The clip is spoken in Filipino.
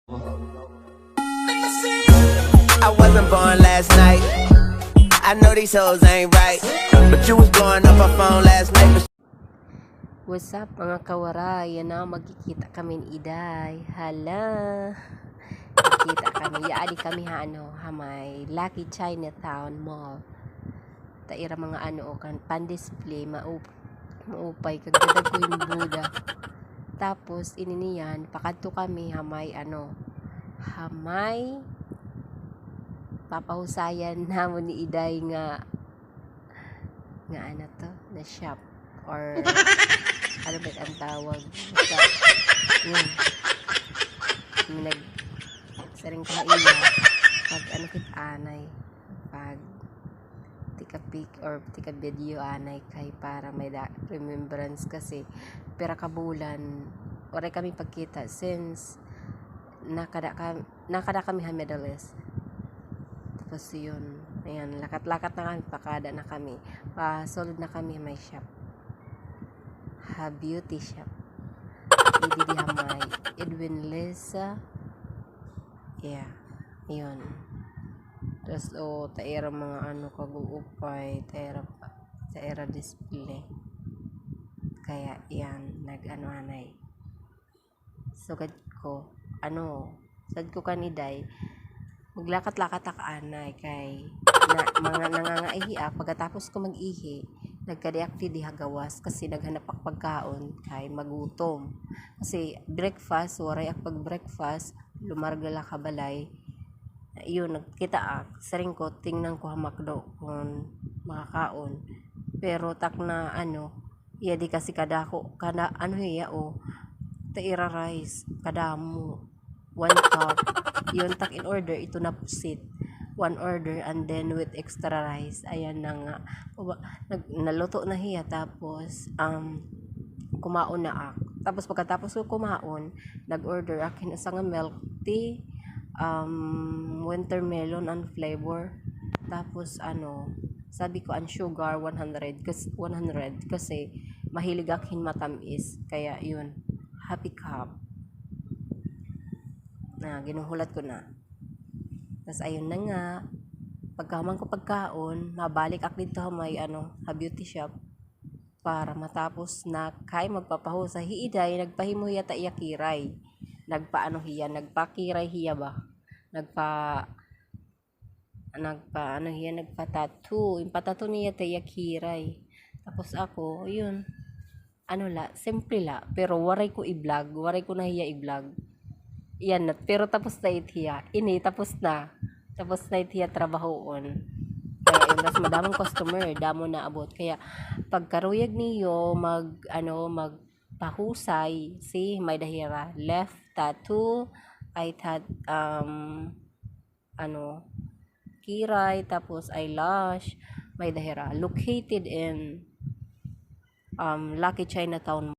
I wasn't born last night. I know these hoes ain't right, but you was blowing up my phone last night. What's up mga kawaray? Yan na, magkikita kami ni Iday. Hala! Magkikita kami. Yaadi kami may Lucky Chinatown Mall. Taira mga kan pan-display, maupay, kagdadag ko yung Buddha. Tapos, ininiyan, pakadto kami hamay papahusayan namon ni Iday nga na shop or ano ba ang tawag basta yun saring ka iya pag kit anay pag tika pic or tika video anay kay para may remembrance kasi pera kabulan oray kami pagkita since nakada kami medalist. Tapos yun, ayan, lakat-lakat na kami, pakada na kami, solid na kami may shop, beauty shop, ididi hamay, Edwin Lisa, yeah, yun. Tapos, taera mga kaguupay, taera display, kaya yan, anay, sugad ko, sad ko kaniday, maglakat-lakat anay kay mga nangangaihi pagkatapos ko mag-ihi nagkadiakti di hagawas kasi naghanap ak pagkaon kay magutom kasi breakfast waray ak pag breakfast lumargala ka balay yun nagkita ak saring ko tingnan ko hamakdo kung makakaon pero tak na iya di kasi kadako taira rice kadamo 1 cup yun tak in order ito na pusit 1 order and then with extra rice ayan na nga naluto na hiya tapos kumaon na ak tapos pagkatapos ko kumaon nag-order akin isa nga milk tea watermelon and flavor tapos sabi ko ang sugar 100 kasi mahilig akin matamis kaya yun happy cup na ginuhulat ko na. Tapos ayun na nga, pagkaman ko pagkaon, mabalik ak dito may beauty shop para matapos na kay magpapahusa hiiday nagpahimo hiya ta iya kiray. Nagpakiray hiya ba? Nagpa-tattoo. Impatattoo niya ta iya kiray. Tapos ako, yun. Simple la, pero waray ko i-vlog, waray ko na hiya i-vlog. Yan na, pero tapos na itiya. Tapos na itiya trabahoon. Kaya yun, mas madamang customer, damo na abot. Kaya, pagkaruyag niyo, magpahusay, may dahira, left tattoo, I had, kiray, tapos eyelash, may dahira. Located in, Lucky Chinatown